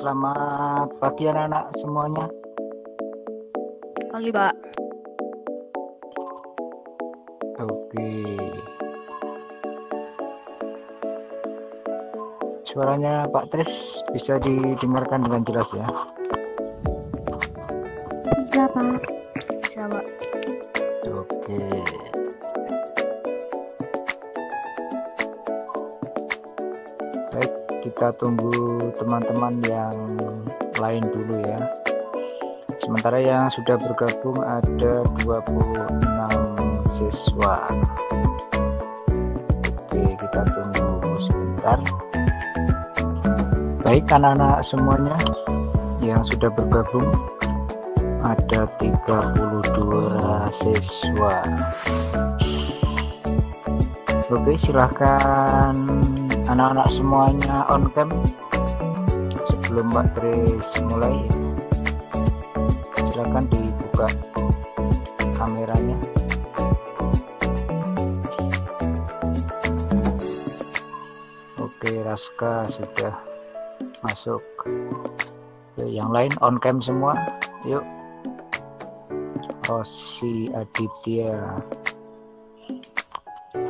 Selamat pagi anak-anak semuanya. Pagi, Pak. Oke. Suaranya Pak Tris bisa didengarkan dengan jelas ya? Bisa, Pak. Bisa, Pak. Oke. Baik, kita tunggu teman-teman yang lain dulu ya. Sementara yang sudah bergabung ada 26 siswa. Oke, kita tunggu sebentar. Baik anak-anak semuanya yang sudah bergabung ada 32 siswa. Oke, silahkan anak-anak semuanya on cam sebelum Pak Tris mulai. Silakan dibuka kameranya. Oke, Raska sudah masuk. Yuk, yang lain on cam semua. Yuk. Rosi Aditya.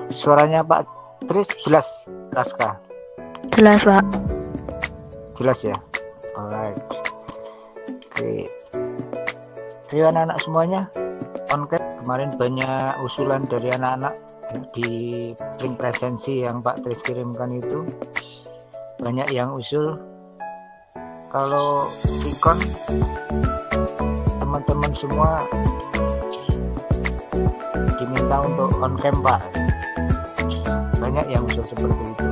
Suaranya Pak Tris jelas, Raska? Jelas, Pak. Jelas ya. Alright. Oke. Trio anak-anak semuanya on cam. Kemarin banyak usulan dari anak-anak di link presensi yang Pak Tris kirimkan itu. Banyak yang usul kalau ikon teman-teman semua diminta untuk on cam, Pak. Banyak yang usul seperti itu.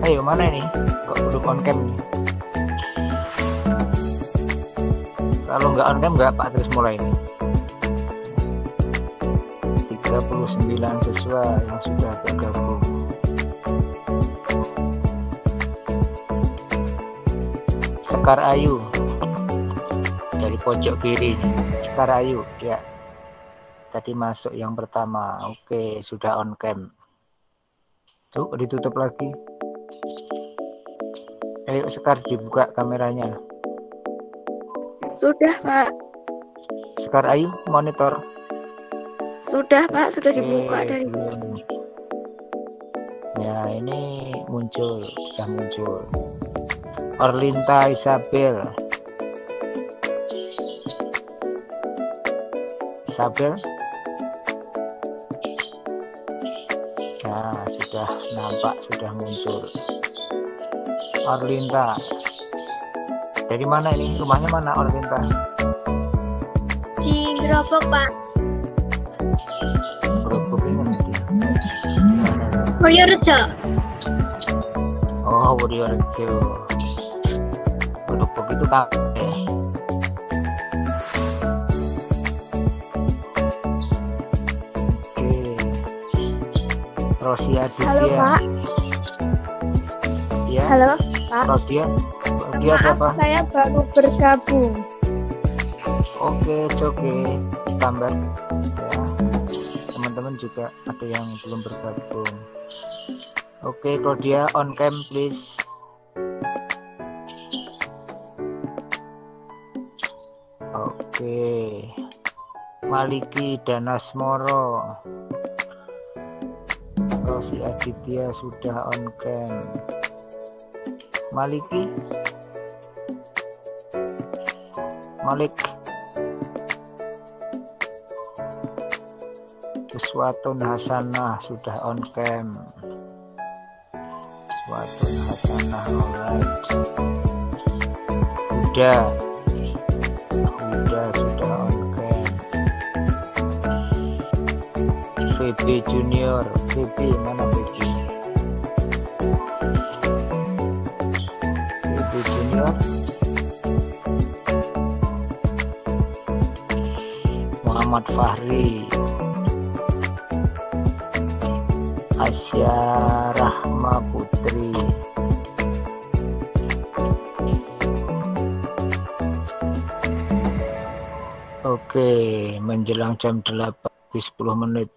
Ayo, mana ini kok belum on cam nih? Kalau nggak on cam nggak Pak Tris mulai nih. 39 siswa yang sudah bergabung. Sekar Ayu dari pojok kiri. Sekar Ayu ya, tadi masuk yang pertama. Oke, sudah on cam. Tuh, ditutup lagi. Ayo Sekar, dibuka kameranya. Sudah, Pak. Sekar Ayu monitor. Sudah, Pak. Sudah dibuka dari ya, ini muncul, sudah muncul. Orlinta Isabel. Nah, sudah nampak, sudah muncul. Orlinta. Dari mana ini? Rumahnya mana Orlinta? di gerobak, Pak. Gerobak ini nanti. Purworejo. Oh, Purworejo. Gerobak itu kafe. Oke. Rosi Aditya. Halo, Pak. Ya. Halo, Pak. Rodia Maaf, siapa? saya baru bergabung. Oke, tambah ya. Teman-teman juga ada yang belum bergabung. Oke, Rodia on cam please. Oke. Maliki Danasmoro. Rosi Aditya sudah on cam. Maliki. Malik. Uswatun Hasanah sudah on cam. Uswatun Hasanah, alright. Huda sudah on cam. VB Junior, VB mana VB? VB Junior. Muhammad Fahri. Asya Rahma Putri. Oke, menjelang jam 8:10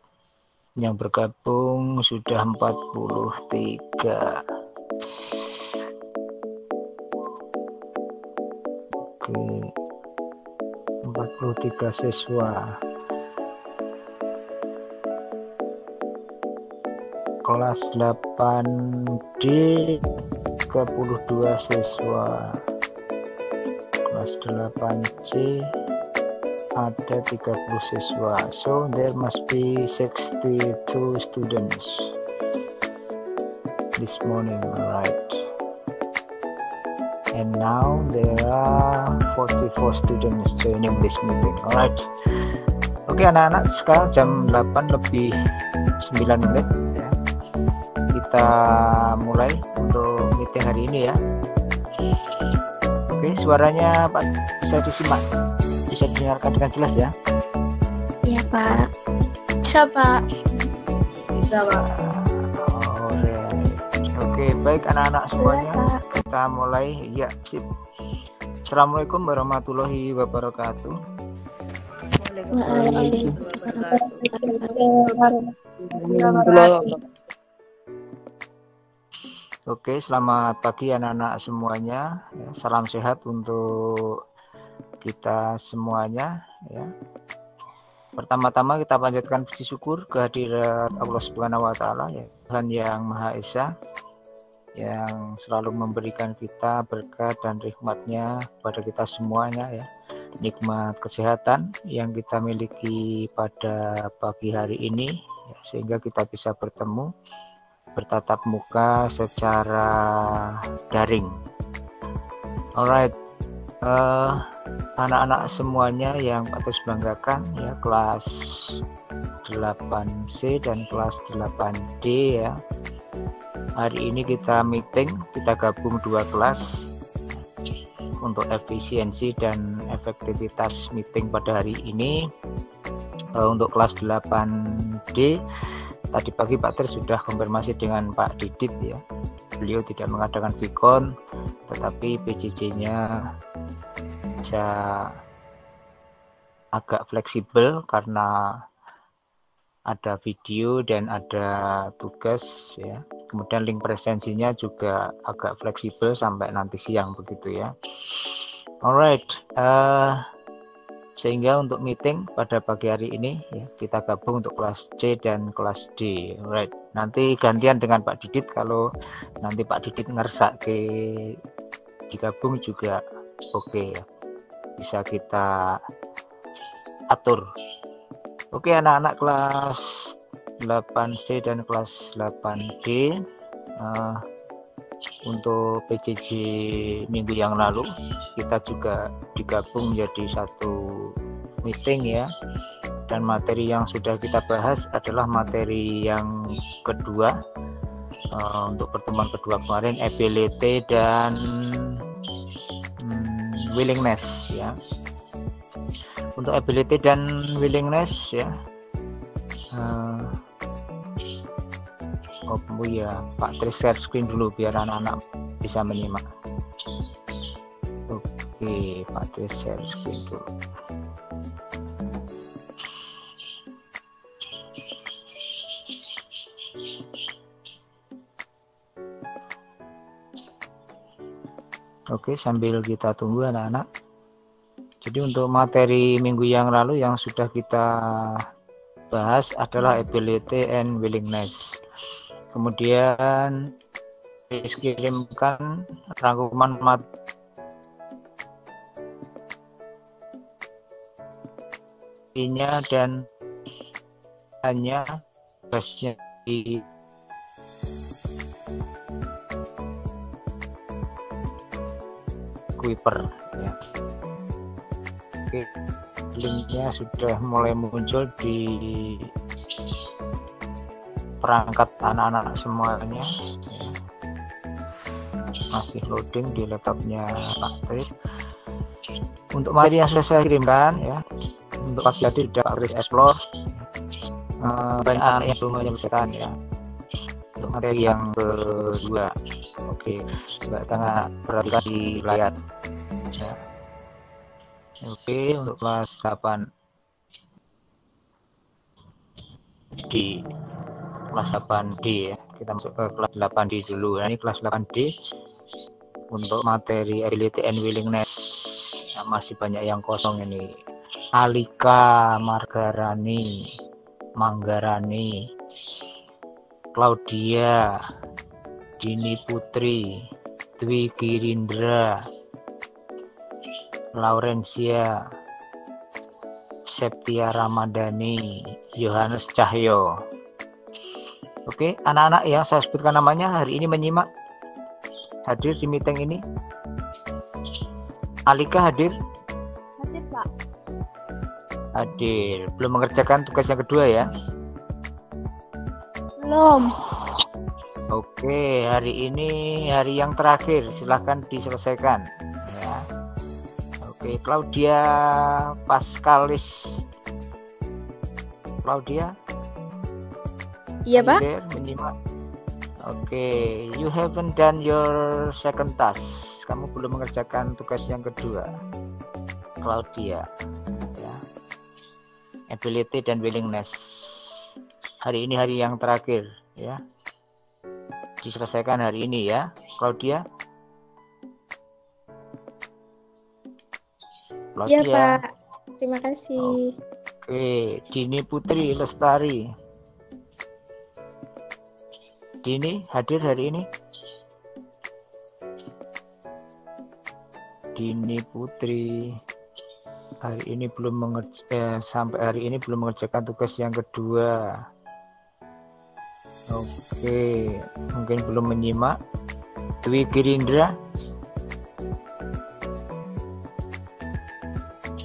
yang bergabung sudah 43. Oke, 43 siswa. Kelas 8D 32 siswa. Kelas 8C ada 30 siswa. So there must be 62 students this morning, alright. And now there are 44 students joining this meeting, alright. Oke anak-anak, sekarang jam 8 lebih 9 menit ya. Kita mulai untuk meeting hari ini ya. Oke, suaranya Pak bisa disimak, bisa didengarkan dengan jelas ya. Iya, Pak. Bisa, Pak. Bisa Pak. Oke, baik anak-anak semuanya, kita mulai ya. Sip. Assalamualaikum warahmatullahi wabarakatuh. Oke, selamat pagi anak-anak semuanya. Ya, salam sehat untuk kita semuanya. Ya. Pertama-tama kita panjatkan puji syukur kehadirat Allah Subhanahu Wa Taala, ya, Tuhan yang Maha Esa, yang selalu memberikan kita berkat dan nikmat-Nya pada kita semuanya, ya. Nikmat kesehatan yang kita miliki pada pagi hari ini, ya, sehingga kita bisa bertemu, bertatap muka secara daring. Alright, anak-anak semuanya yang patut banggakan ya, kelas 8C dan kelas 8D ya. Hari ini kita meeting, kita gabung dua kelas untuk efisiensi dan efektivitas meeting pada hari ini. Untuk kelas 8D tadi pagi Pak Tri sudah konfirmasi dengan Pak Didit ya. Beliau tidak mengadakan Vicon, tetapi PJJ-nya bisa agak fleksibel karena ada video dan ada tugas ya. Kemudian link presensinya juga agak fleksibel sampai nanti siang begitu ya. Alright, sehingga untuk meeting pada pagi hari ini ya, kita gabung untuk kelas C dan kelas D. Alright, nanti gantian dengan Pak Didit, kalau nanti Pak Didit ngersak ke digabung juga oke ya, bisa kita atur. Oke anak-anak kelas 8C dan kelas 8D, untuk PJJ minggu yang lalu kita juga digabung menjadi satu meeting ya, dan materi yang sudah kita bahas adalah materi yang kedua. Untuk pertemuan kedua kemarin ability dan willingness ya. Untuk ability dan willingness ya, ya Pak Tri share screen dulu biar anak-anak bisa menyimak. Oke, Pak Tri share screen dulu. Oke, sambil kita tunggu anak-anak. Jadi untuk materi minggu yang lalu yang sudah kita bahas adalah ability and willingness. Kemudian dikirimkan rangkuman materinya dan hanya tugasnya di Kuiper ya. Oke, linknya sudah mulai muncul di perangkat anak-anak semuanya ya. Masih loading di laptopnya Pak Tri. Untuk materi yang sudah saya kirimkan ya, untuk pagi tadi sudah Pak Tri explore, banyak anak yang belum menyelesaikan ya. Untuk materi yang kedua, oke, coba tengah perhatikan di layar ya. Oke, untuk kelas 8 di kelas 8D ya, kita masuk ke kelas 8D dulu. Nah, ini kelas 8D untuk materi ability and willingness. masih banyak yang kosong ini. Alika Margarani, Manggarani, Claudia, Dini Putri, Dwi Girindra, Laurencia, Septia Ramadhani, Yohanes Cahyo. Oke, anak-anak yang saya sebutkan namanya hari ini menyimak hadir di meeting ini. Alika hadir? Hadir, Pak. Hadir. Belum mengerjakan tugas yang kedua ya? Belum. Oke, hari ini hari yang terakhir. Silahkan diselesaikan. Ya. Oke, Claudia Pascalis. Claudia? Iya, Pak. There, menyimak. Oke, you haven't done your second task. Kamu belum mengerjakan tugas yang kedua, Claudia. Ya. Ability dan willingness. Hari ini hari yang terakhir, ya. Diselesaikan hari ini ya, Claudia. Iya, Claudia. Pak. Terima kasih. Oke, Dini Putri Lestari. Dini hadir hari ini? Dini Putri hari ini belum sampai hari ini belum mengerjakan tugas yang kedua. Oke, mungkin belum menyimak. Dwi Girindra,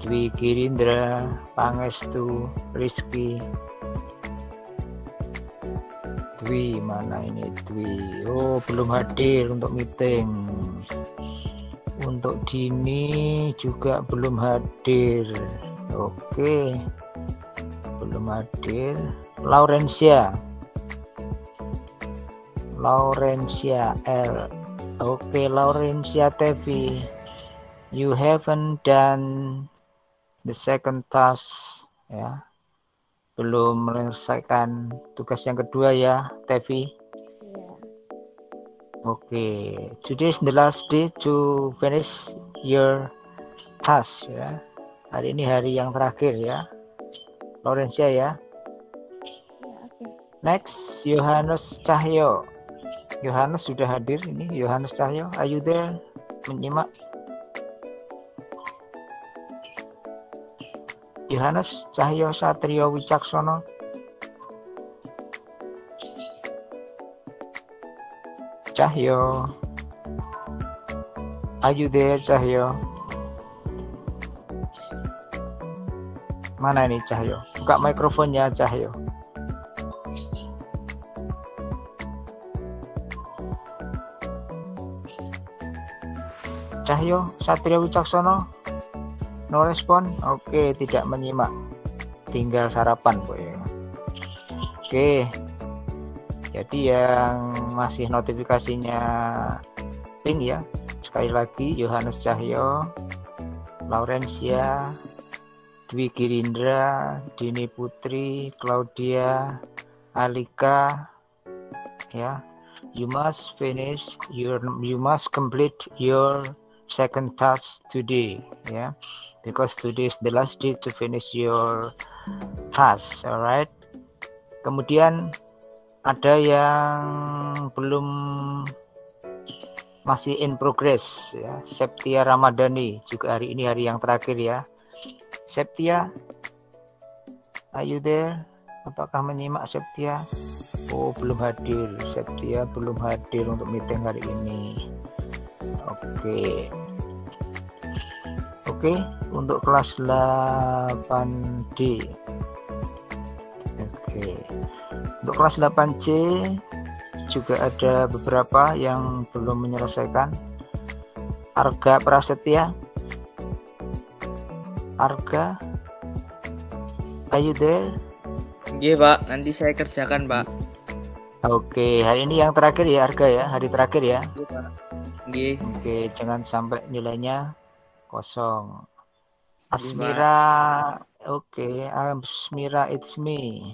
Dwi Girindra, Pangestu, Rizky. Dwi mana ini Dwi? Oh, belum hadir untuk meeting. Untuk Dini juga belum hadir. Oke, belum hadir. Laurencia L. Oke, Laurencia Tevi, you haven't done the second task ya. Belum menyelesaikan tugas yang kedua ya, Tevi. Oke, today is the last day to finish your task ya. Hari ini hari yang terakhir ya, Laurencia ya. Next, Yohanes Cahyo. Yohanes sudah hadir ini. Yohanes Cahyo, are you there? Menyimak. Yohanes Cahyo Satrio Wicaksono. Cahyo, are you there, Cahyo? Mana ini Cahyo? Buka mikrofonnya, Cahyo. Cahyo Satrio Wicaksono, no respon. Oke, tidak menyimak, tinggal sarapan boy. Oke, jadi yang masih notifikasinya pink ya, sekali lagi Yohanes Cahyo, Laurencia, Dwi Girindra, Dini Putri, Claudia, Alika ya. You must complete your second task today ya, because today is the last day to finish your task. Alright, kemudian ada yang belum, masih in progress ya. Septia Ramadhani juga hari ini hari yang terakhir ya. Septia, are you there? Apakah menyimak Septia? Oh, belum hadir. Septia belum hadir untuk meeting hari ini. Oke, untuk kelas 8D. Oke. Untuk kelas 8C juga ada beberapa yang belum menyelesaikan. Arga Prasetya. Arga, are you there? Iya, Pak, nanti saya kerjakan, Pak. Oke, hari ini yang terakhir ya, Arga ya, hari terakhir ya. Iya, Pak. Iya. Oke, jangan sampai nilainya kosong. Iya, Asmira, oke, Asmira, it's me.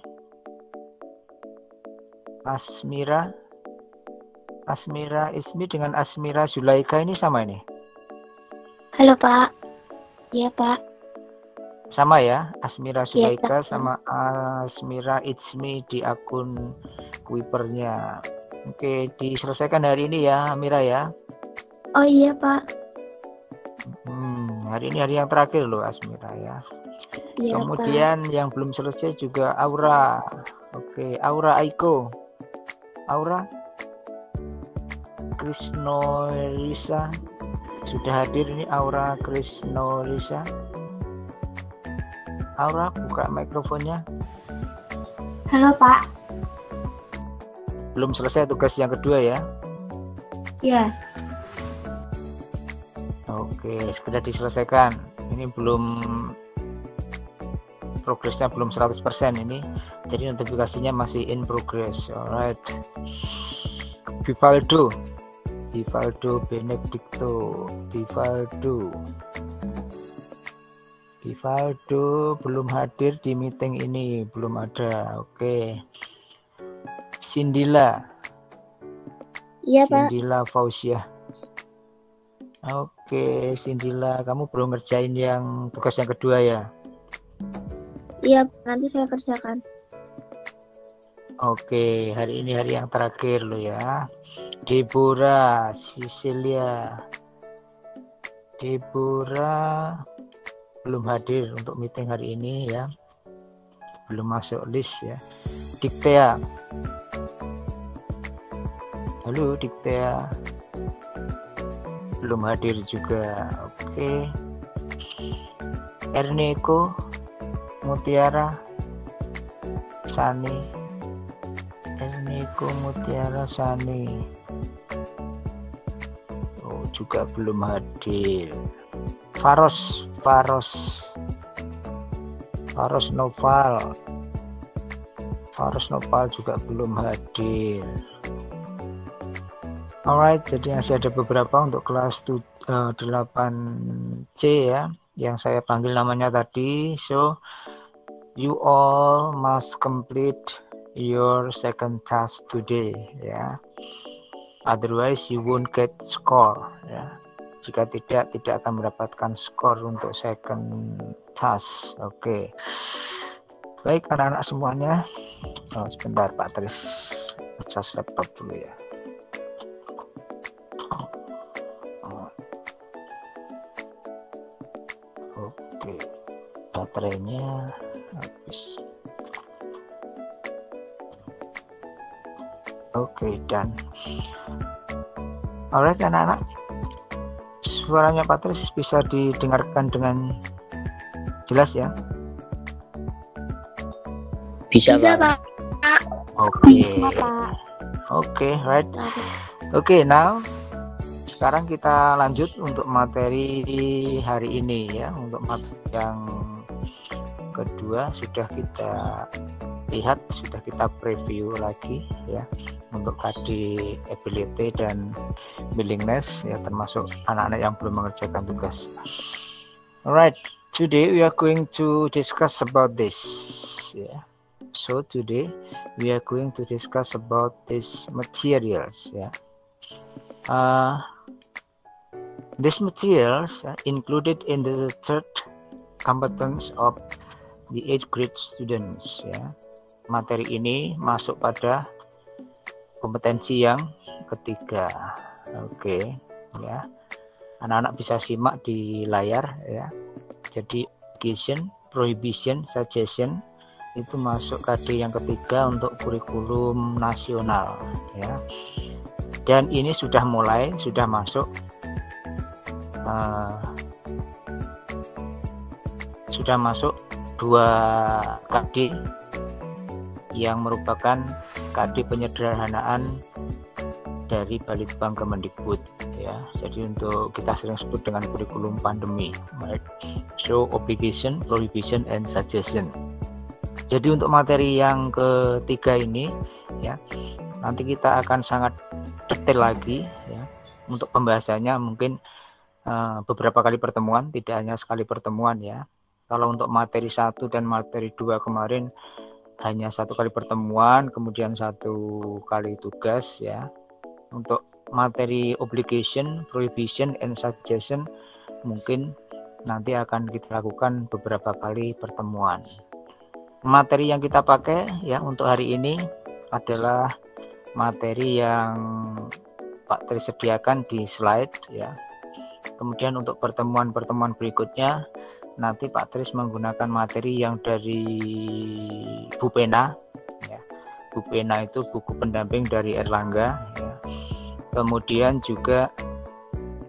Asmira, it's me dengan Asmira Zulaika ini sama ini. Halo Pak. Iya, Pak. Sama ya, Asmira Sulaika Pak. sama Asmira Itsmi di akun Kuipernya. Oke, diselesaikan hari ini ya, Amira ya. Oh iya, Pak. Hari ini hari yang terakhir loh, Asmira ya. Iya, Kemudian yang belum selesai juga Aura. Oke, Aura Aiko. Aura Krisnolisa sudah hadir ini, Aura Krisnolisa. Aura, buka mikrofonnya. Halo, Pak. Belum selesai tugas yang kedua ya. Iya. Oke, segera diselesaikan. Ini belum, progresnya belum 100% ini. Jadi notifikasinya masih in progress. Alright. Vivaldo Benedicto. Vivaldo belum hadir di meeting ini, belum ada. Oke. Sindila. Iya, Pak. Sindila Fauziah. Oke, Sindila, kamu belum ngerjain yang tugas yang kedua ya? Iya, nanti saya kerjakan. Oke, hari ini hari yang terakhir lo ya. Deborah belum hadir untuk meeting hari ini ya. Belum masuk list ya. Diktea. Halo Diktea. Belum hadir juga. Oke. Erneko Mutiara Sani. Oh, juga belum hadir. Faros Noval juga belum hadir. Alright, jadi masih ada beberapa untuk kelas 8C ya, yang saya panggil namanya tadi. So you all must complete your second task today ya. Otherwise you won't get score ya. Jika tidak akan mendapatkan skor untuk second task. Oke. Baik anak-anak semuanya. Sebentar Pak Tris, cas laptop dulu ya. Oke. Baterainya habis. Oke, dan alright anak-anak, suaranya Patris bisa didengarkan dengan jelas ya? Bisa, Pak. Oke. Pak. Oke, right. Oke, now sekarang kita lanjut untuk materi hari ini ya. Untuk materi yang kedua sudah kita lihat, sudah kita preview lagi ya. Untuk KD ability dan willingness ya, termasuk anak-anak yang belum mengerjakan tugas. Alright, today we are going to discuss about this. Yeah. So today we are going to discuss about these materials. Yeah. These materials included in the third competence of the 8th grade students. Ya. Materi ini masuk pada kompetensi yang ketiga. Oke, ya. Anak-anak bisa simak di layar ya. Jadi education, prohibition, suggestion itu masuk KD yang ketiga untuk kurikulum nasional ya. Dan ini sudah masuk dua KD yang merupakan KD penyederhanaan dari Balitbang Kemendikbud ya. Jadi untuk kita sering sebut dengan kurikulum pandemi, right? So obligation, prohibition, and suggestion. Jadi untuk materi yang ketiga ini ya, nanti kita akan sangat detail lagi ya. Untuk pembahasannya mungkin beberapa kali pertemuan, tidak hanya sekali pertemuan ya. Kalau untuk materi 1 dan materi 2 kemarin hanya 1 kali pertemuan, kemudian 1 kali tugas ya. Untuk materi obligation, prohibition, and suggestion mungkin nanti akan kita lakukan beberapa kali pertemuan. Materi yang kita pakai ya untuk hari ini adalah materi yang Pak Tri sediakan di slide ya. Kemudian untuk pertemuan-pertemuan berikutnya nanti Pak Tris menggunakan materi yang dari Bu Pena ya. Bu Pena itu buku pendamping dari Erlangga ya. Kemudian juga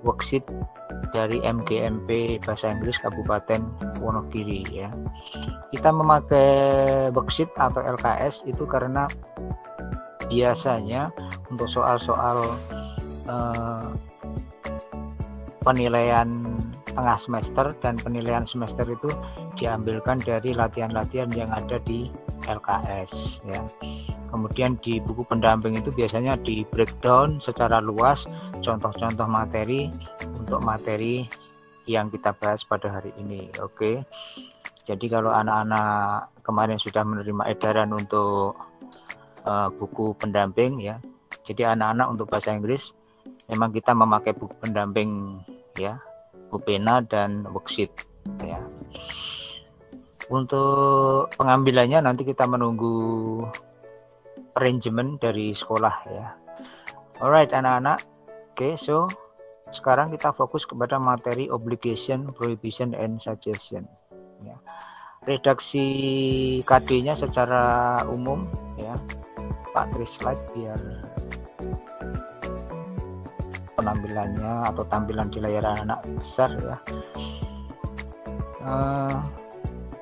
worksheet dari MGMP Bahasa Inggris Kabupaten Wonogiri ya. Kita memakai worksheet atau LKS itu karena biasanya untuk soal-soal penilaian tengah semester dan penilaian semester itu diambilkan dari latihan-latihan yang ada di LKS ya. Kemudian di buku pendamping itu biasanya di breakdown secara luas contoh-contoh materi untuk materi yang kita bahas pada hari ini. Oke. Jadi kalau anak-anak kemarin sudah menerima edaran untuk buku pendamping ya. Jadi anak-anak untuk bahasa Inggris memang kita memakai buku pendamping ya, Bu Pena dan worksheet ya. Untuk pengambilannya nanti kita menunggu arrangement dari sekolah ya. Alright anak-anak. Oke, so sekarang kita fokus kepada materi obligation, prohibition, and suggestion ya. Redaksi KD-nya secara umum ya. Pak Tri slide biar penampilannya atau tampilan di layar anak besar ya.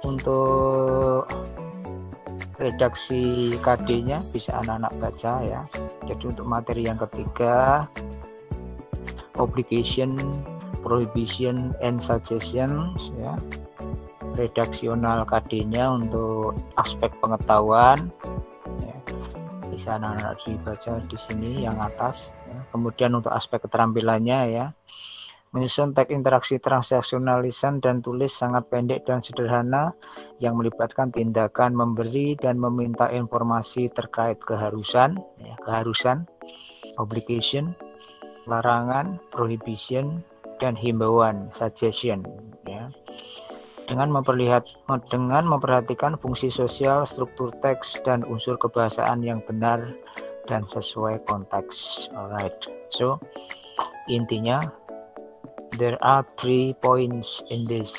Untuk redaksi KD-nya bisa anak-anak baca ya. Jadi untuk materi yang ketiga, obligation, prohibition, and suggestions ya. Redaksional KD-nya untuk aspek pengetahuan ya. Bisa anak-anak dibaca di sini yang atas ya. Kemudian untuk aspek keterampilannya ya, menyusun teks interaksi transaksional lisan dan tulis sangat pendek dan sederhana yang melibatkan tindakan memberi dan meminta informasi terkait keharusan ya, obligation, larangan, prohibition, dan himbauan, suggestion ya. Dengan memperhatikan fungsi sosial, struktur teks, dan unsur kebahasaan yang benar dan sesuai konteks. Alright, so intinya there are 3 points in this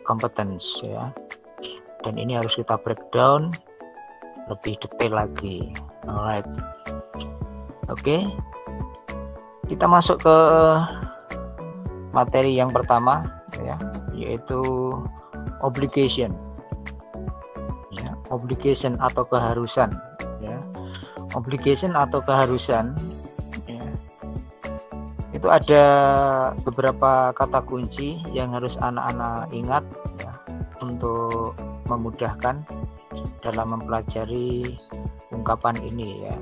competence ya, dan ini harus kita breakdown lebih detail lagi. Alright, oke. Kita masuk ke materi yang pertama ya, yaitu obligation ya, obligation atau keharusan ya. Obligation atau keharusan ya, itu ada beberapa kata kunci yang harus anak-anak ingat ya, untuk memudahkan dalam mempelajari ungkapan ini ya.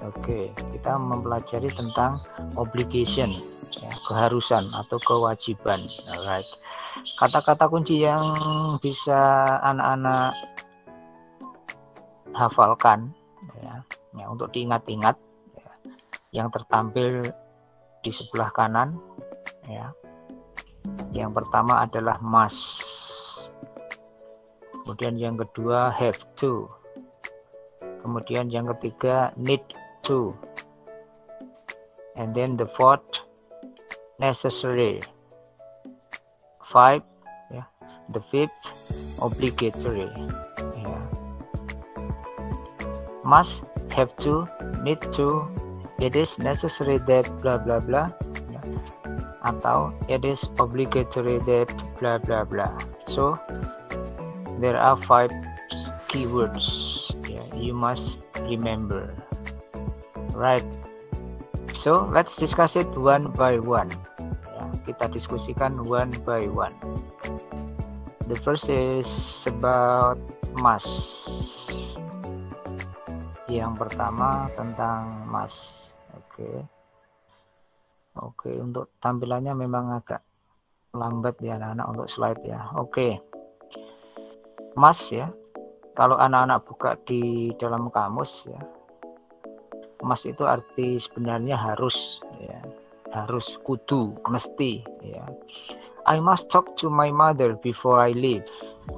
Oke, kita mempelajari tentang obligation ya, keharusan atau kewajiban. Alright. Kata-kata kunci yang bisa anak-anak hafalkan ya, untuk diingat-ingat ya, yang tertampil di sebelah kanan ya. Yang pertama adalah must. Kemudian yang kedua have to. Kemudian yang ketiga need to. And then the fourth necessary. 5 ya. The fifth obligatory ya. Must, have to, need to, it is necessary that blah blah blah ya. Atau it is obligatory that blah blah blah. So there are 5 keywords ya, you must remember. Right, so let's discuss it one by one ya, kita diskusikan one by one. The first is about must. Yang pertama tentang must. Oke, untuk tampilannya memang agak lambat ya anak-anak untuk slide ya. Oke, must ya, kalau anak-anak buka di dalam kamus ya, must itu arti sebenarnya harus ya, harus, kudu, mesti ya. I must talk to my mother before I leave.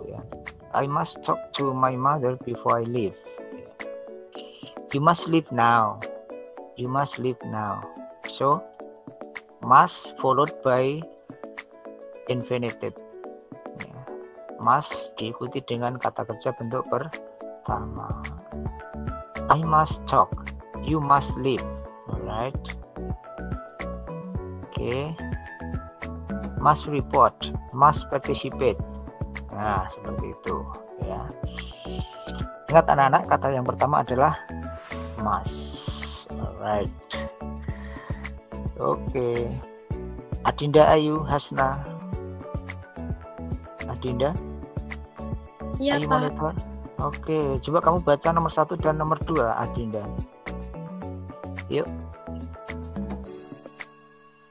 Ya. I must talk to my mother before I leave. You must leave now. You must leave now. So must followed by infinitive. Ya. Must diikuti dengan kata kerja bentuk pertama. I must talk. You must leave. Alright. Okay. Must report. Must participate. Nah, seperti itu ya. Ingat anak-anak, kata yang pertama adalah must. Alright. Oke. Adinda, Ayu, Hasna. Adinda? Iya, Ayu Pak. monitor. Oke, coba kamu baca nomor 1 dan nomor 2, Adinda. Yuk.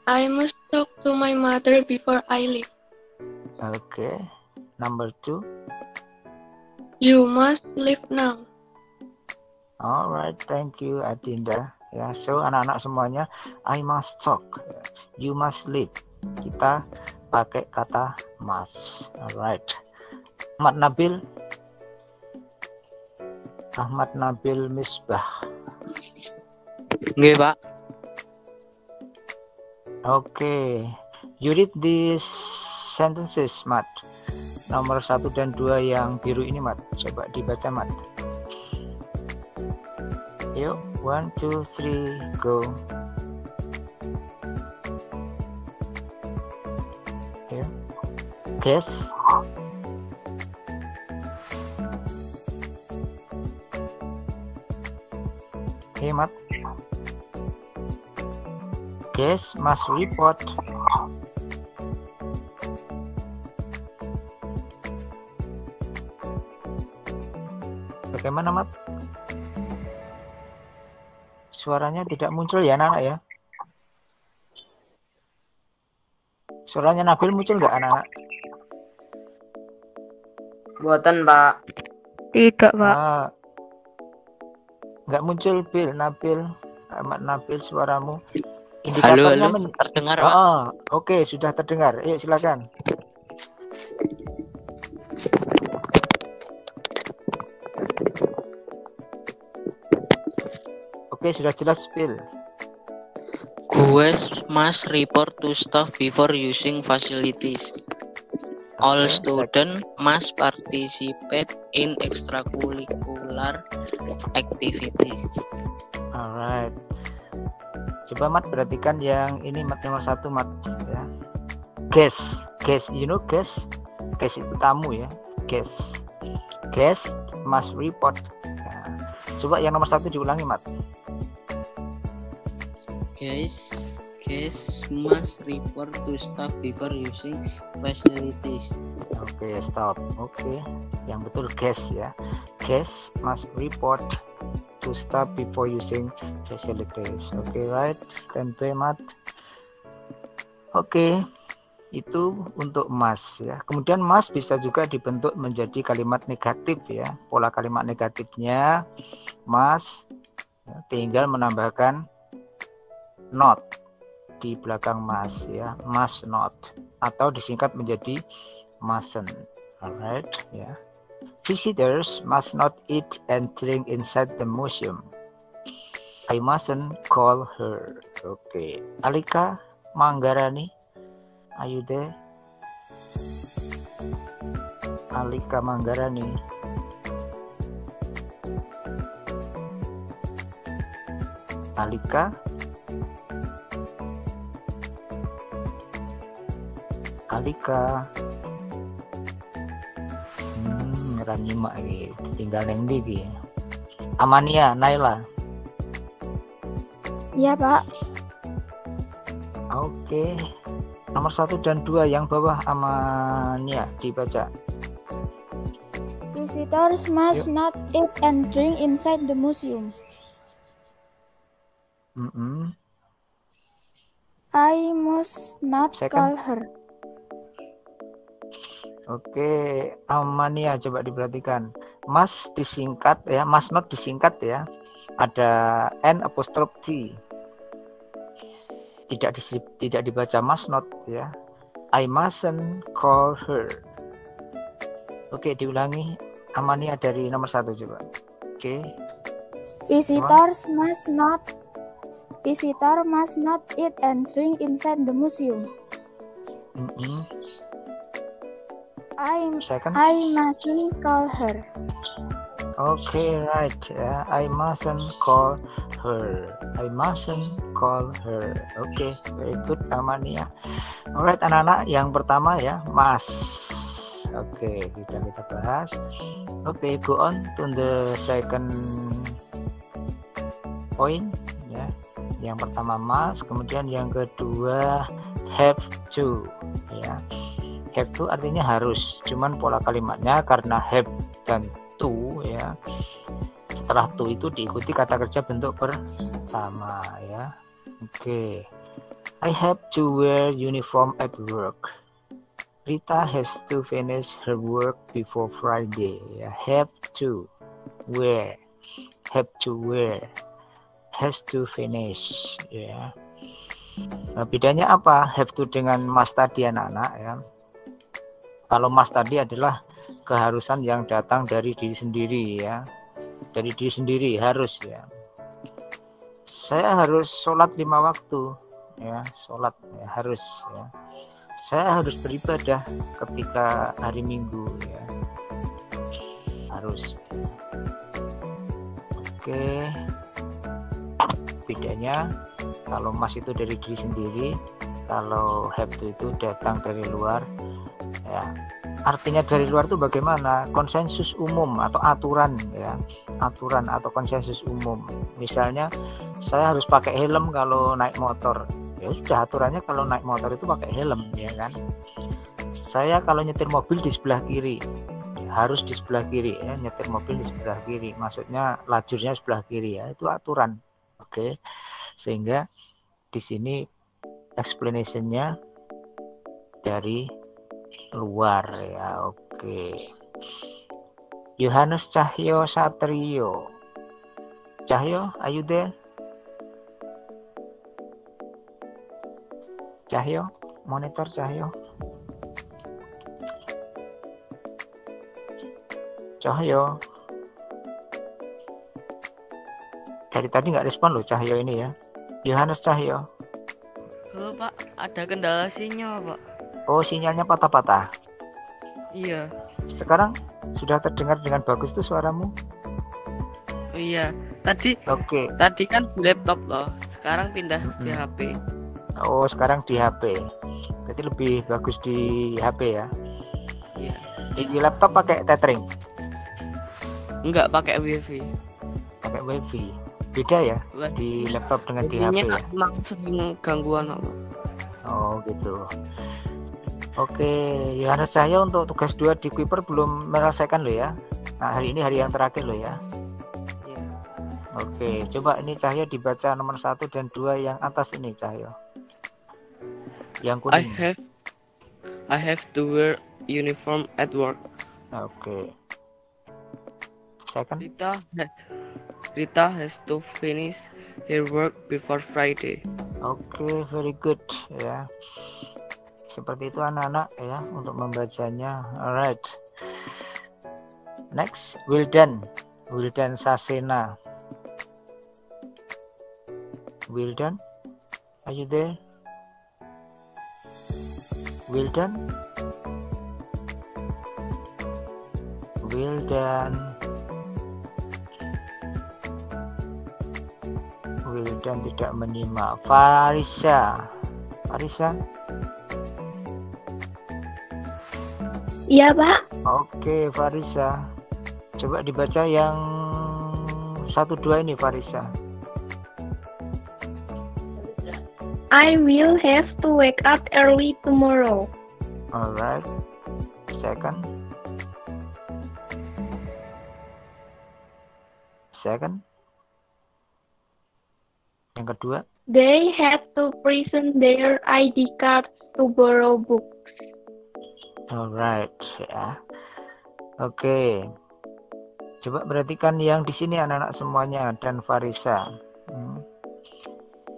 I must talk to my mother before I leave. Oke. Number 2. You must leave now. Alright, thank you Adinda. Ya, so anak-anak semuanya, I must talk. You must leave. Kita pakai kata must. Alright. Ahmad Nabil. Ahmad Nabil Misbah. Nggih, Pak. Oke. You read these sentences, Mat. Nomor 1 dan 2 yang biru ini, Mat. Coba dibaca, Mat. Yuk, 1, 2, 3, go. Yuk. Guess. Oke, Mat. Guess must report. Bagaimana, Mat? Suaranya tidak muncul ya, anak-anak ya? Suaranya Nabil muncul nggak, anak-anak? Buatan, Pak. Tidak, Pak. Nggak muncul, Bil, Nabil, Ahmad Nabil, suaramu. Halo, Indikatornya terdengar, Pak. Oke, sudah terdengar. Yuk, silakan. Oke, sudah jelas, Bil. Guys must report to staff before using facilities. All Oke, students must participate in extracurricular activities. Alright. Coba Mat perhatikan yang ini, Mat, nomor 1, Mat, ya. Guest, you know guest itu tamu ya. Guest must report. Nah, coba yang nomor 1 diulangi, Mat. Guys must report to staff before using facilities. Oke, stop. Oke, yang betul guest ya. Guest must report to staff before using facilities. Oke, right. Stand by, Mat. Oke, itu untuk must ya. Kemudian must bisa juga dibentuk menjadi kalimat negatif ya. Pola kalimat negatifnya must ya, tinggal menambahkan not di belakang must ya. Must not, atau disingkat menjadi mustn't. Alright ya. Visitors must not eat and drink inside the museum. I mustn't call her. Oke. Alika Manggarani, are you there? Alika Manggarani. Alika. Nyimak iki, tinggal neng ndi iki. Amania, Naila. Iya, Pak. Oke. Nomor 1 dan 2 yang bawah, Amania, dibaca. Visitors must not eat and drink inside the museum. I must not call her. Oke, Amania, coba diperhatikan. Must disingkat ya, must not disingkat ya. Ada N apostrophe T. Tidak dibaca must not ya. I mustn't call her. Oke, diulangi. Amania dari nomor 1 coba. Oke. Visitor must not eat and drink inside the museum. Second. I mustn't call her. Okay, right. I mustn't call her. I mustn't call her. Okay, very good, Amania. Alright, anak-anak, yang pertama ya, must. Oke, kita bahas. Oke, go on to the second point ya. Yang pertama must, kemudian yang kedua have to ya. Have to artinya harus, cuman pola kalimatnya karena have dan to ya. Setelah to itu diikuti kata kerja bentuk pertama ya. Oke. I have to wear uniform at work. Rita has to finish her work before Friday ya. Have to wear. Have to wear. Has to finish ya. Nah, bedanya apa have to dengan must tadi anak-anak ya. Kalau must tadi adalah keharusan yang datang dari diri sendiri ya. Dari diri sendiri harus ya. Saya harus sholat 5 waktu ya, sholat ya, harus ya. Saya harus beribadah ketika hari Minggu ya. Harus. Oke. Bedanya kalau mas itu dari diri sendiri, kalau have to itu datang dari luar ya. Artinya dari luar itu bagaimana? Konsensus umum atau aturan ya, aturan atau konsensus umum. Misalnya saya harus pakai helm kalau naik motor, ya sudah aturannya kalau naik motor itu pakai helm ya kan. Saya kalau nyetir mobil di sebelah kiri ya, harus di sebelah kiri ya, nyetir mobil di sebelah kiri, maksudnya lajurnya sebelah kiri ya, itu aturan. Oke, sehingga di sini explanation-nya dari luar ya. Oke. Yohanes Cahyo Satrio. Cahyo, are you there? Cahyo, monitor Cahyo. Cahyo. Dari tadi nggak respon loh Cahyo ini ya. Yohanes Cahyo. Halo Pak, ada kendala sinyal Pak. Oh, sinyalnya patah-patah. Iya. Sekarang sudah terdengar dengan bagus tuh suaramu. Oh iya. Tadi. Oke. Tadi kan di laptop loh. Sekarang pindah di HP. Oh, sekarang di HP. Berarti lebih bagus di HP ya. Iya. Di laptop pakai tethering? Enggak, pakai WiFi. Pakai WiFi. Beda ya di laptop dengan di HP ya. Emang sering gangguan apa? Oh, gitu. Oke, Yohanes Cahyo untuk tugas 2 di Kuiper belum menyelesaikan loh ya. Nah, hari ini hari yang terakhir loh ya. Iya. Oke, coba ini Cahyo dibaca nomor 1 dan 2 yang atas ini Cahyo. Yang kuning. I have to wear uniform at work. Oke. Second. Rita has to finish her work before Friday. Oke, very good ya. Seperti itu anak-anak ya untuk membacanya. Alright. Next, Wildan Sasena. Wildan, are you there? Wildan. Wildan tidak menyimak. Farisa. Iya, Pak. Oke, Farisa. Coba dibaca yang 1-2 ini, Farisa. I will have to wake up early tomorrow. Alright. Second. Yang kedua. They have to present their ID cards to borrow books. Alright ya. Oke. Coba perhatikan yang di sini anak-anak semuanya dan Farisa.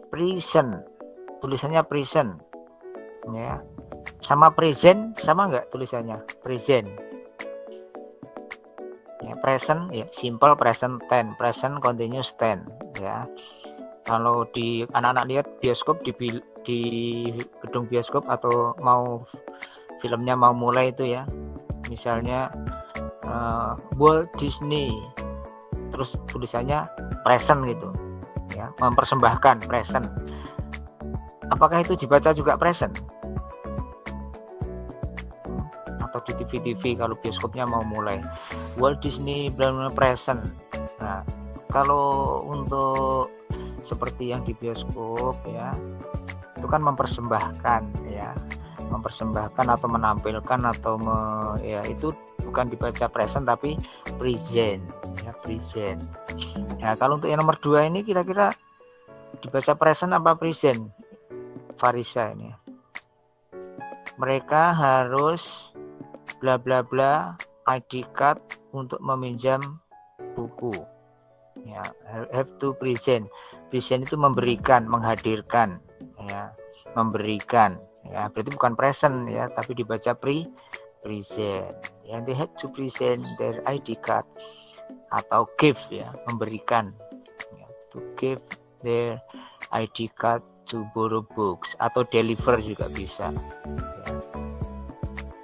Present. Tulisannya present. Ya. Sama present sama nggak tulisannya? Present. Ya, present ya simple present tense, present continuous tense ya. Kalau di anak-anak lihat bioskop di gedung bioskop atau mau filmnya mau mulai itu ya. Misalnya Walt Disney. Terus tulisannya present gitu. Ya, mempersembahkan present. Apakah itu dibaca juga present? Atau di TV kalau bioskopnya mau mulai Walt Disney benar-benar present. Nah, kalau untuk seperti yang di bioskop ya, itu kan mempersembahkan ya, mempersembahkan atau menampilkan atau ya itu bukan dibaca present tapi present ya, present. Ya, kalau untuk yang nomor 2 ini kira-kira dibaca present apa present? Farisa ini. Mereka harus bla bla bla ID card untuk meminjam buku. Ya, have to present. Present itu memberikan, menghadirkan, ya, memberikan. Ya, berarti bukan present ya, tapi dibaca present. Ya, they had to present their ID card atau give ya, memberikan. Ya, to give their ID card to borrow books atau deliver juga bisa. Ya.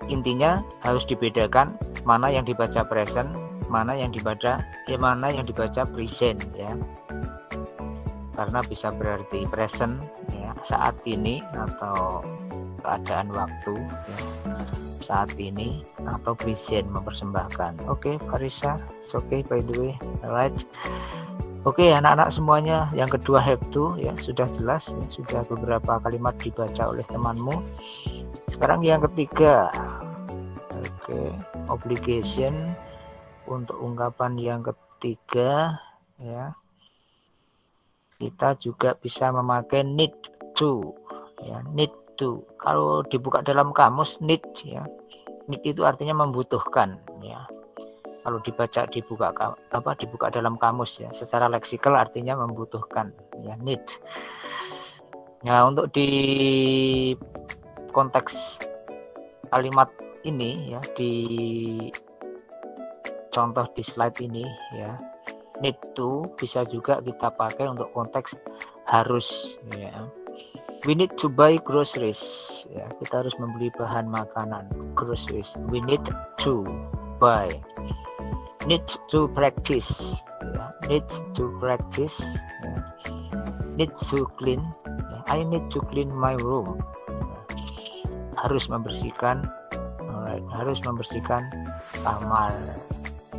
Intinya harus dibedakan mana yang dibaca present, mana yang dibaca present ya. Karena bisa berarti present ya, saat ini atau keadaan waktu ya, saat ini atau present mempersembahkan. Oke, Farisa, it's okay by the way. Alright. Oke, anak-anak semuanya, yang kedua have to ya sudah jelas ya, sudah beberapa kalimat dibaca oleh temanmu. Sekarang yang ketiga. Oke, obligation untuk ungkapan yang ketiga ya. Kita juga bisa memakai need to ya, need to. Kalau dibuka dalam kamus need ya. Need itu artinya membutuhkan ya. Kalau dibuka dalam kamus ya, secara leksikal artinya membutuhkan ya, need. Nah, untuk di konteks kalimat ini ya, di contoh di slide ini ya, need to bisa juga kita pakai untuk konteks harus ya. We need to buy groceries ya, kita harus membeli bahan makanan, groceries. We need to buy. Need to practice ya. Need to practice ya. Need to clean ya. I need to clean my room ya. Harus membersihkan. Alright. Harus membersihkan kamar.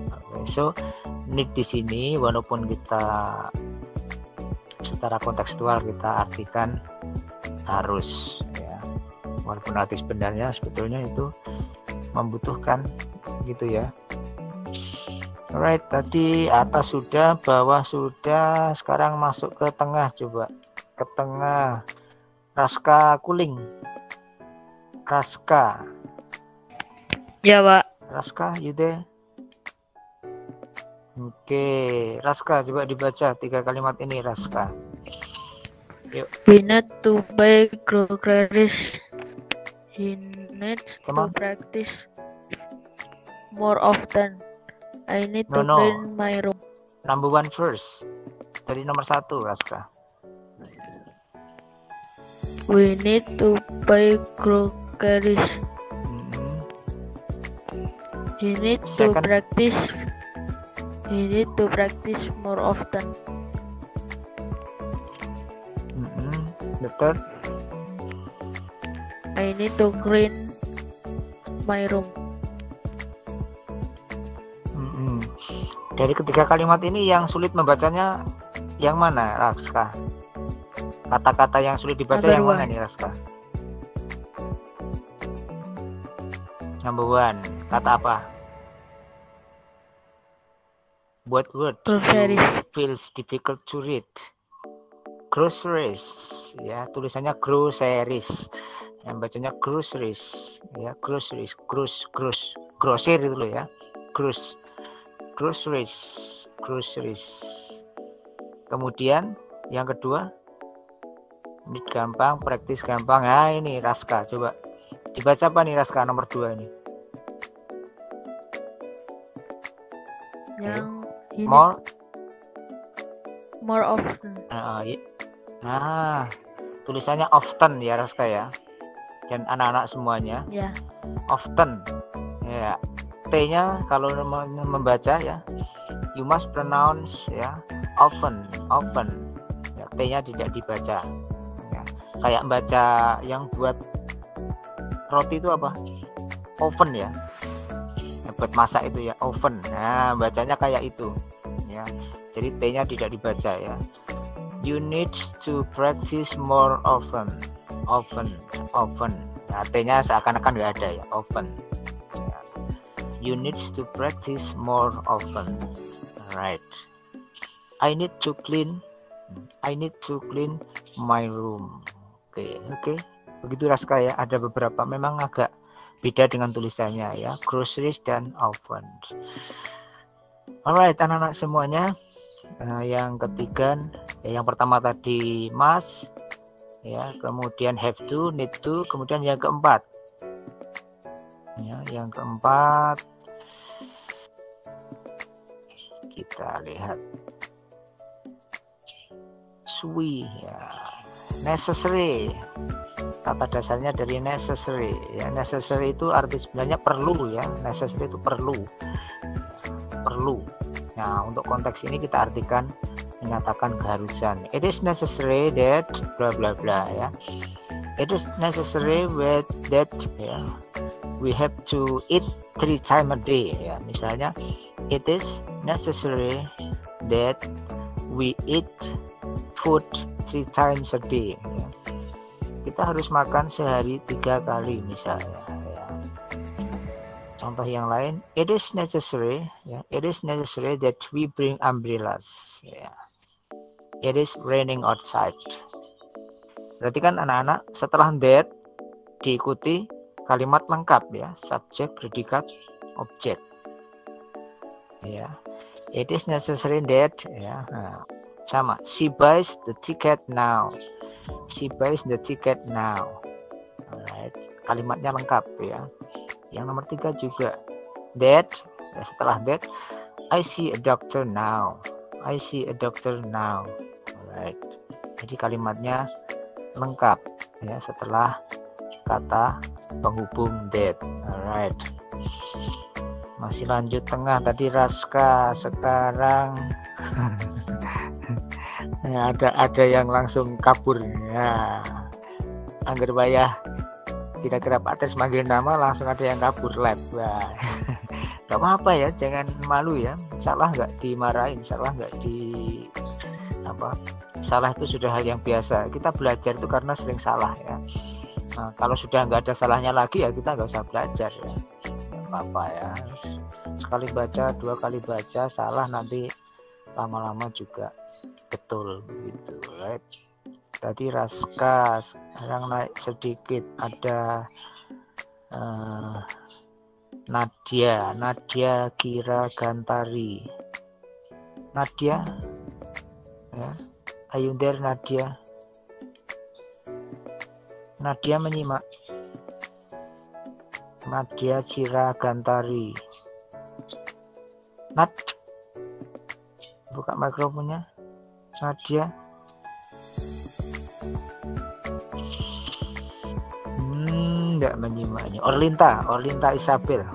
Okay. So need di sini walaupun kita secara kontekstual kita artikan harus ya, walaupun arti sebenarnya sebetulnya itu membutuhkan gitu ya. Alright, tadi atas sudah, bawah sudah, sekarang masuk ke tengah, coba ke tengah. Raska Kuling. Raska. Ya, Pak. Raska, you there? Oke, Raska, coba dibaca 3 kalimat ini, Raska. Yuk. We need to buy groceries. He needs to practice more often. I need to clean my room. Number 1 first. Dari nomor 1, Raska. We need to buy groceries. He needs to practice. He need to practice more often. The third. I need to clean my room. Dari ketiga kalimat ini yang sulit membacanya yang mana, Raska? Kata-kata yang sulit dibaca yang mana nih, Raska? Number 1, kata apa? What word feels difficult to read? Groceries, ya, tulisannya groceries. Yang bacanya groceries, ya, groceries, grosir itu loh ya, groceries. Kemudian yang kedua, need gampang, practice gampang. Nah ini Raska, coba Dibaca apa nih Raska nomor 2 ini? Yang ini More often. Tulisannya often ya Raska ya. Dan anak-anak semuanya. Ya. Often. Ya. T-nya kalau membaca ya, you must pronounce ya often. Ya, T-nya tidak dibaca. Ya. Kayak baca yang buat roti itu apa? Oven ya. Buat masak itu ya, oven. Nah, bacanya kayak itu. Ya. Jadi T-nya tidak dibaca ya. You need to practice more often. Nah, T-nya seakan-akan nggak ada ya, often. Ya. You need to practice more often. Right. I need to clean my room. Oke. Begitu Raska ya. Ada beberapa memang agak beda dengan tulisannya ya. Groceries dan often. Alright, anak-anak semuanya. Yang ketiga, yang pertama tadi must, ya, kemudian have to, need to, kemudian yang keempat, ya, yang keempat kita lihat sui, ya, necessary. Kata dasarnya dari necessary, ya, necessary itu arti sebenarnya perlu ya, necessary itu perlu. Nah, untuk konteks ini kita artikan menyatakan keharusan. It is necessary that bla bla bla ya. It is necessary that ya, we have to eat 3 times a day ya. Misalnya, it is necessary that we eat food 3 times a day ya. Kita harus makan sehari 3 kali misalnya ya. Contoh yang lain, it is necessary ya, it is necessary that we bring umbrellas ya. It is raining outside. Berarti kan anak-anak setelah that diikuti kalimat lengkap ya, subjek, predikat, objek. Ya. It is necessary that ya. Nah, sama, she buys the ticket now. She buys the ticket now. Alright, kalimatnya lengkap ya. Yang nomor 3 juga that ya, setelah that I see a doctor now. I see a doctor now. Alright. Jadi kalimatnya lengkap ya setelah kata penghubung that. Alright. Masih lanjut tengah tadi Raska, sekarang ya, ada yang langsung kabur ya. Angger bayah kira-kira Pak Tes manggil nama langsung ada yang kabur lab. Wah. Gak apa-apa ya, jangan malu ya. Salah nggak dimarahin, salah nggak salah itu sudah hal yang biasa. Kita belajar itu karena sering salah ya. Nah, kalau sudah nggak ada salahnya lagi ya kita nggak usah belajar ya. Gak apa-apa ya. Sekali baca, 2 kali baca, salah nanti lama-lama juga betul begitu, right? Tadi Raska, sekarang naik sedikit ada Nadia Kira Gantari. Nadia ya, are you there Nadia? Nadia menyimak. Nadia Kira Gantari. Buka mikrofonnya Nadia. Enggak menyimaknya. Orlinta Isabel.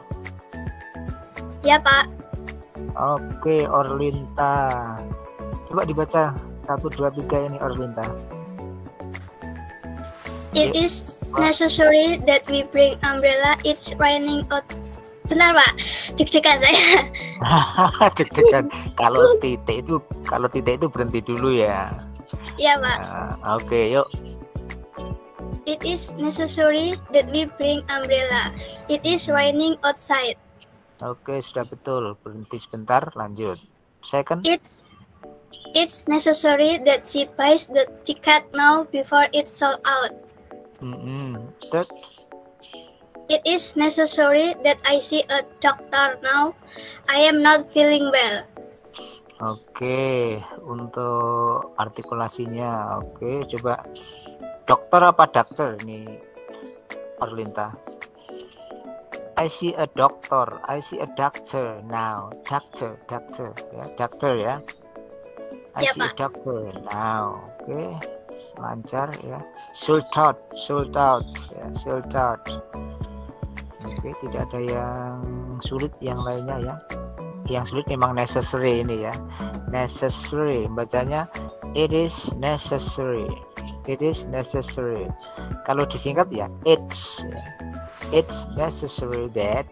Ya, Pak. Oke, Orlinta. Coba dibaca 1, 2, 3 ini Orlinta. It is necessary that we bring umbrella. It's raining out. Benar, Pak. Deg-degan saya. Deg-degan. Kalau titik itu berhenti dulu ya. Iya, Pak. Oke, yuk. It is necessary that we bring umbrella. It is raining outside. Oke, sudah betul. Berhenti sebentar, lanjut. Second. It's necessary that she buys the ticket now before it's sold out. Third. It is necessary that I see a doctor now. I am not feeling well. Oke, untuk artikulasinya. Oke, coba dokter apa dokter nih? Orlinta? I see a doctor. I see a doctor now. Doctor ya, doctor ya. I see a doctor now. Oke, lancar ya. Sold out ya, sold out. Oke, tidak ada yang sulit yang lainnya ya. Yang sulit memang necessary ini ya. Necessary, bacanya it is necessary. It is necessary. Kalau disingkat ya it's ya. It's necessary that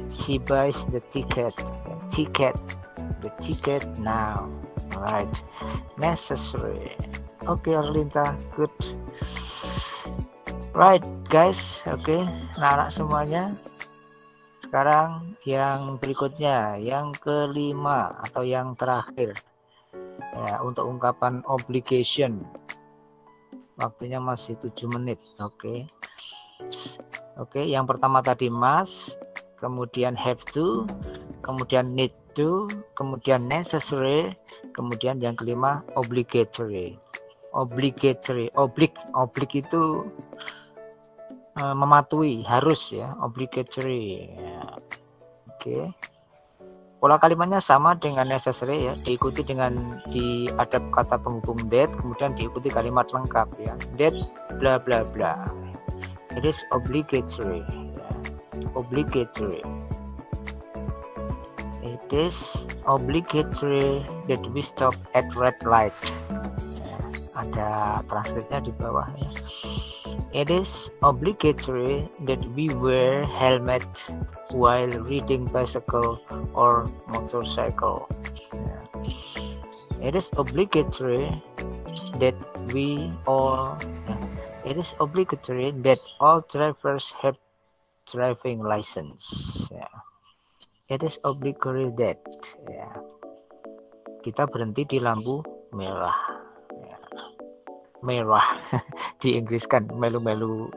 she buys the ticket now. Alright, necessary. Okay, Orlinta, good. Right, guys. Okay, anak-anak semuanya. Sekarang yang berikutnya, yang kelima atau yang terakhir ya, untuk ungkapan obligation. Waktunya masih 7 menit. Oke, yang pertama tadi must, kemudian have to, kemudian need to, kemudian necessary, kemudian yang kelima obligatory. Oblig itu mematuhi, harus ya, obligatory ya. Oke. Pola kalimatnya sama dengan necessary ya, diikuti dengan ada kata penghubung that, kemudian diikuti kalimat lengkap ya. That bla bla bla. It is obligatory. Ya. Obligatory. It is obligatory that we stop at red light. Ya, ada transkripnya di bawah ya. It is obligatory that we wear helmet while riding bicycle or motorcycle. It is obligatory that all drivers have driving license. It is obligatory that kita berhenti di lampu merah. Merah di Inggris kan melu-melu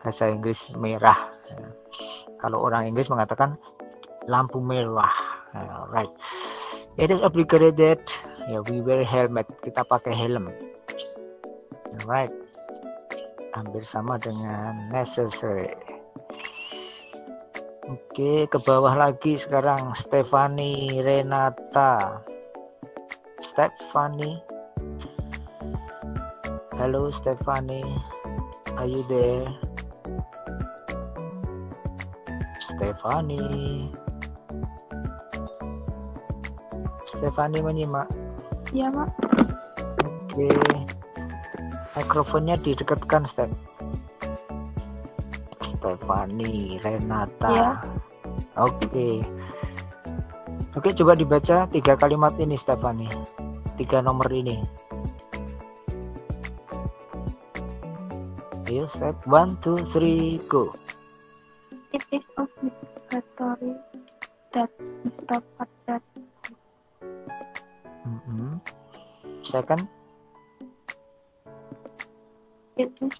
bahasa Inggris merah. Kalau orang Inggris mengatakan lampu merah. Right. It is obligatory that we wear helmet. Kita pakai helm. Right. Hampir sama dengan necessary. Oke, ke bawah lagi sekarang Stephanie Renata. Stephanie. Hello Stephanie, are you there? Stephanie menyimak? Ya, Pak. Oke, mikrofonnya didekatkan Stephanie Renata Ya. Oke, coba dibaca 3 kalimat ini Stephanie, 3 nomor ini. Ayo, step 1, 2, 3, go. It is obligatory that we stop at that. Second. It is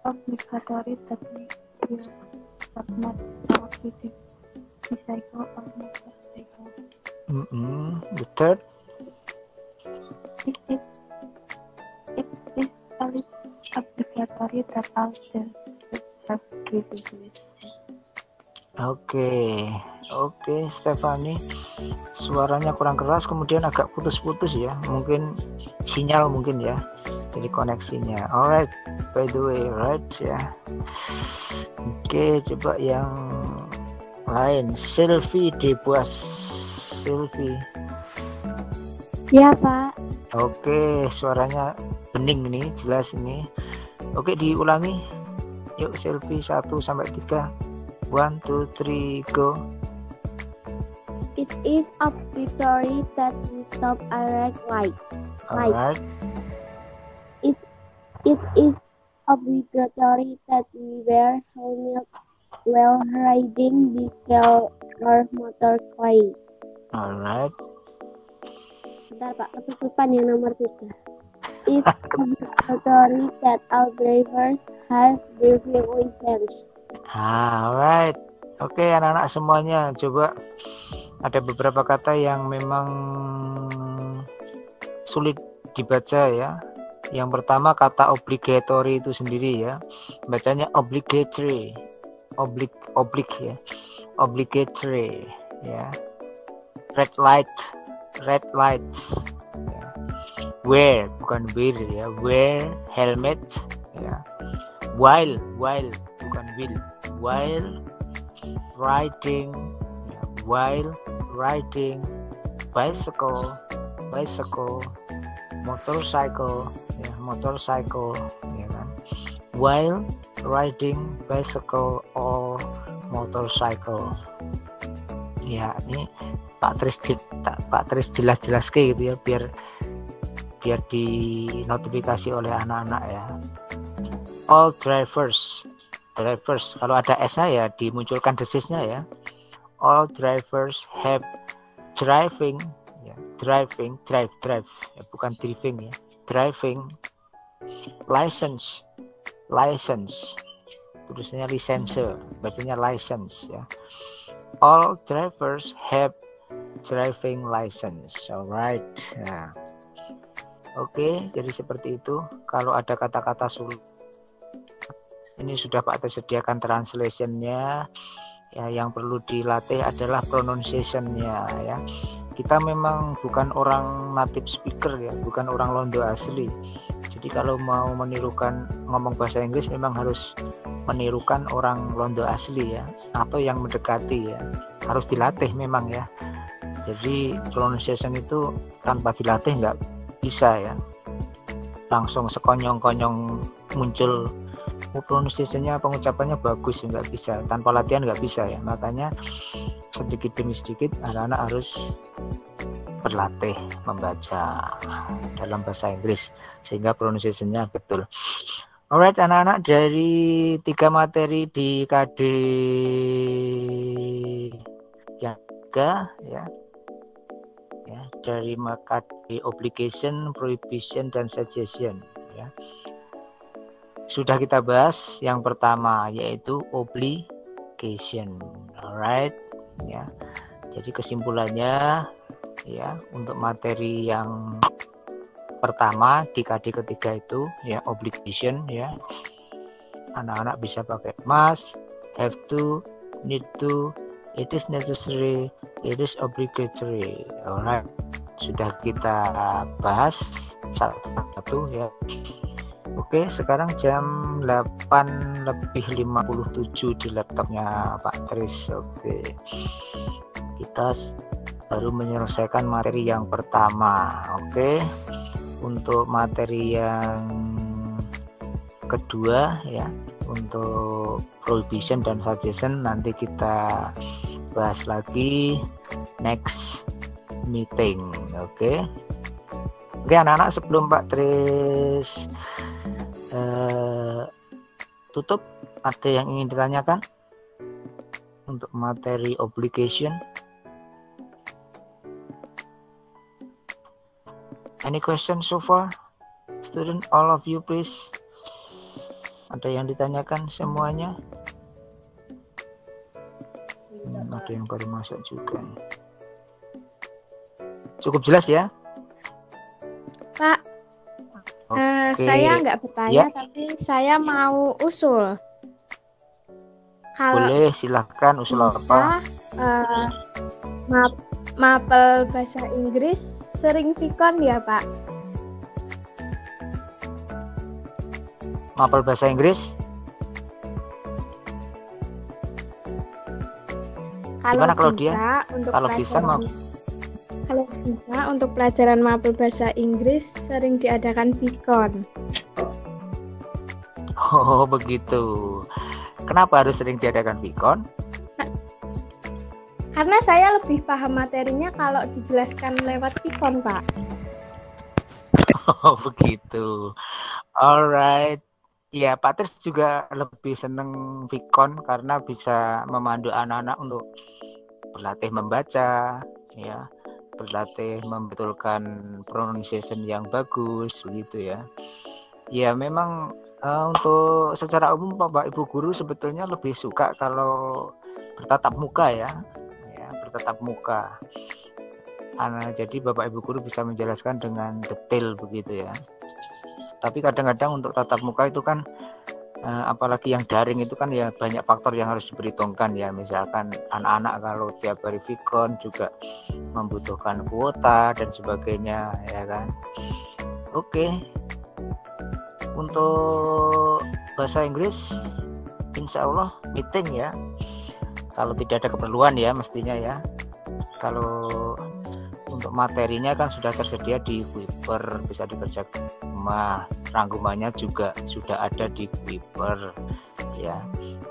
obligatory that we submit our bicycle or motorcycle. The third. It is obligatory that all the have driving. Oke, Stephanie, suaranya kurang keras, kemudian agak putus-putus ya, mungkin sinyal mungkin ya, jadi koneksinya. Alright, by the way, right ya. Oke, coba yang lain. Sylvie Debuas. Sylvie. Ya, Pak. Oke, suaranya bening nih, jelas ini. Oke, diulangi. Yuk Sylvie 1 sampai 3. 1, 2, 3, go. It is obligatory that we stop at red light. Alright. It is obligatory that we wear helmet while riding bicycle or motorcycle. Alright. Bentar Pak, ketutupan yang nomor 3. It's obligatory that all drivers have driving license. Alright. Oke, anak-anak semuanya, coba ada beberapa kata yang memang sulit dibaca ya. Yang pertama kata obligatory itu sendiri ya. Bacanya obligatory. Oblig ya. Obligatory ya. Red light. Ya. Wear bukan wear ya. Wear helmet ya. While bukan will. While riding ya. While riding bicycle, motorcycle ya kan. While riding bicycle or motorcycle. Ya, ini Pak Tris jelas kayak gitu ya, biar di notifikasi oleh anak-anak ya. All drivers kalau ada S-nya ya dimunculkan desisnya ya. All drivers have driving ya, drive ya, bukan driving ya, driving license tulisannya license, bacanya license ya. All drivers have driving license. Alright ya. Oke, jadi seperti itu. Kalau ada kata-kata sulit, ini sudah Pak sediakan translationnya. Ya, yang perlu dilatih adalah pronunciation-nya ya. Kita memang bukan orang native speaker ya, bukan orang Londo asli. Jadi kalau mau menirukan ngomong bahasa Inggris memang harus menirukan orang Londo asli ya, atau yang mendekati ya. Harus dilatih memang ya. Jadi pronunciation itu tanpa dilatih nggak bisa ya. Langsung sekonyong-konyong muncul pronunciation-nya, pengucapannya bagus, nggak bisa, tanpa latihan nggak bisa ya. Makanya sedikit demi sedikit anak-anak harus berlatih membaca dalam bahasa Inggris sehingga pronunciation-nya betul. Alright anak-anak, dari 3 materi di KD yang 3 ya, dari KD obligation, prohibition, dan suggestion ya. Sudah kita bahas yang pertama yaitu obligation. Alright ya. Jadi kesimpulannya ya, untuk materi yang pertama di KD ketiga itu ya obligation ya. Anak-anak bisa pakai must, have to, need to, it is necessary, it is obligatory. Alright. Sudah kita bahas satu-satu ya. Oke, sekarang jam 8:57 di laptopnya Pak Tris. Oke, kita baru menyelesaikan materi yang pertama. Oke, untuk materi yang kedua ya, untuk prohibition dan suggestion nanti kita bahas lagi next meeting. Oke, anak-anak, sebelum Pak Tris tutup, ada yang ingin ditanyakan untuk materi obligation? Any question so far? Student, all of you please. Ada yang ditanyakan semuanya? Ada yang baru masuk juga. Cukup jelas ya? Pak, saya nggak bertanya, tapi saya mau usul. Kalau boleh, silahkan usul apa? Mapel bahasa Inggris sering vikon ya Pak? Mapel bahasa Inggris? Gimana kalau dia? Kalau bisa Kalau bisa untuk pelajaran mapel bahasa Inggris sering diadakan vikon. Oh begitu. Kenapa harus sering diadakan vikon? Karena saya lebih paham materinya kalau dijelaskan lewat vikon, Pak. Oh begitu. Alright. Ya, Pak Tris juga lebih seneng vikon karena bisa memandu anak-anak untuk berlatih membaca, ya. Berlatih membetulkan pronunciation yang bagus begitu ya. Ya memang untuk secara umum Bapak Ibu guru sebetulnya lebih suka kalau bertatap muka ya, bertatap muka. Jadi Bapak Ibu guru bisa menjelaskan dengan detail begitu ya. Tapi kadang-kadang untuk tatap muka itu kan apalagi yang daring itu kan ya banyak faktor yang harus diperhitungkan ya. Misalkan anak-anak kalau tiap hari Vicon juga membutuhkan kuota dan sebagainya ya kan. Oke. Untuk bahasa Inggris insya Allah meeting ya. Kalau tidak ada keperluan ya mestinya ya. Kalau untuk materinya kan sudah tersedia di Kuiper, bisa dikerjakan rumah. Rangkumannya juga sudah ada di Kuiper ya.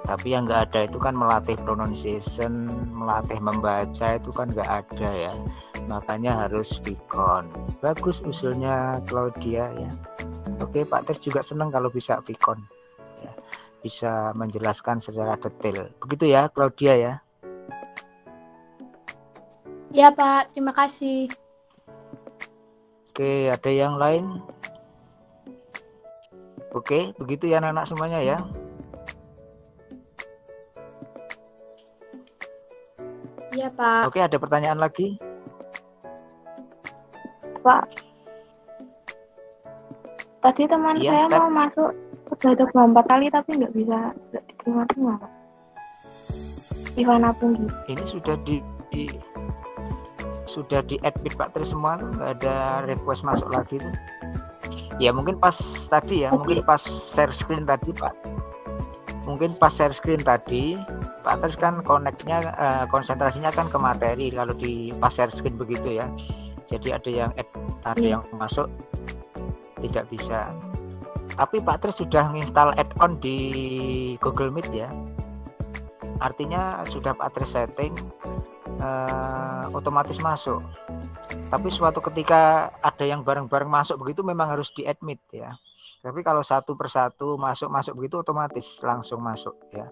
Tapi yang nggak ada itu kan melatih pronunciation, melatih membaca itu kan nggak ada ya. Makanya harus Vicon. Bagus usulnya Claudia ya. Oke, Pak Tris juga senang kalau bisa Vicon ya. Bisa menjelaskan secara detail. Begitu ya Claudia ya. Ya Pak, terima kasih. Oke, ada yang lain? Oke, begitu ya anak-anak semuanya ya. Iya Pak. Oke, ada pertanyaan lagi? Pak, tadi teman Iya, saya Step. mau masuk sudah coba 4 kali tapi nggak diterima. Ivana Punggi. Ini sudah di admit Pak Tris semua, nggak ada request masuk lagi tuh. Ya mungkin pas tadi ya, mungkin pas share screen tadi Pak. Mungkin pas share screen tadi Pak Tris kan connect-nya konsentrasinya kan ke materi kalau di pas share screen begitu ya. Jadi ada yang ada yang masuk tidak bisa. Tapi Pak Tris sudah menginstal add-on di Google Meet ya. Artinya sudah Pak Tris setting otomatis masuk. Tapi suatu ketika ada yang bareng-bareng masuk begitu memang harus di-admit ya. Tapi kalau satu persatu masuk begitu otomatis langsung masuk ya.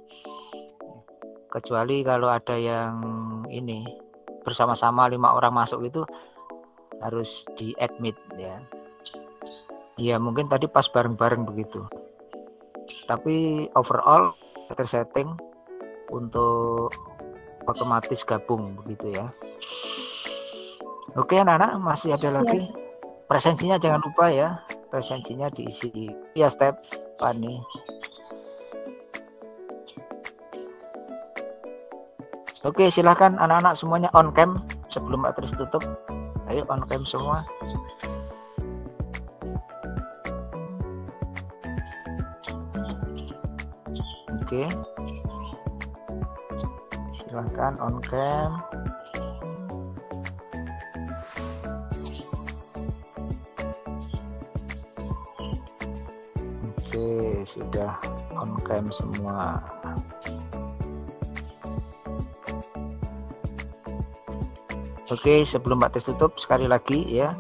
Kecuali kalau ada yang ini bersama-sama 5 orang masuk itu harus di-admit ya. Ya mungkin tadi pas bareng-bareng begitu. Tapi overall tersetting untuk otomatis gabung begitu ya. Oke anak-anak, masih ada lagi presensinya, jangan lupa ya, presensinya diisi ya. Step Pani. Oke, silahkan anak-anak semuanya on cam sebelum Mbak Tris tutup. Ayo on cam semua. Oke, silahkan on cam. Oke, sudah on cam semua. Oke, sebelum Mbak Tes tutup sekali lagi ya,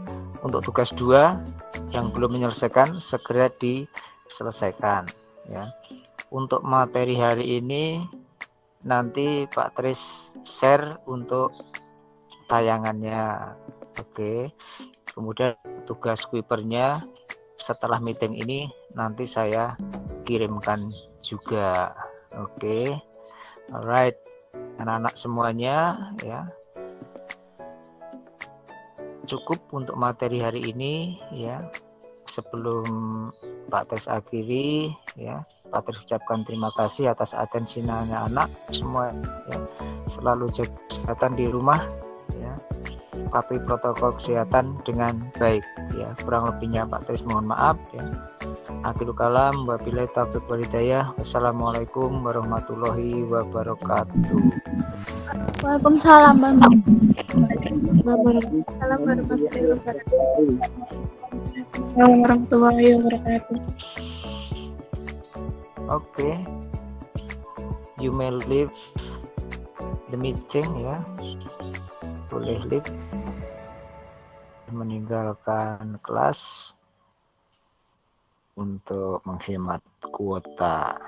untuk tugas 2 yang belum menyelesaikan segera diselesaikan ya. Untuk materi hari ini nanti Pak Tris share untuk tayangannya. Oke. Kemudian tugas Kuipernya setelah meeting ini nanti saya kirimkan juga. Oke. Alright. Anak-anak semuanya ya. Cukup untuk materi hari ini ya. Sebelum Pak Tris akhiri ya, Pak Tris ucapkan terima kasih atas atensinya anak-anak semua ya. Selalu jaga kesehatan di rumah ya. Patuhi protokol kesehatan dengan baik ya. Kurang lebihnya Pak Tris mohon maaf ya. Akhirul kalam, wabillahi taufiq wal hidayah. Wassalamualaikum warahmatullahi wabarakatuh. Waalaikumsalam warahmatullahi wabarakatuh. Warahmatullahi wabarakatuh. Oke. You may leave the meeting ya. Boleh leave, meninggalkan kelas untuk menghemat kuota.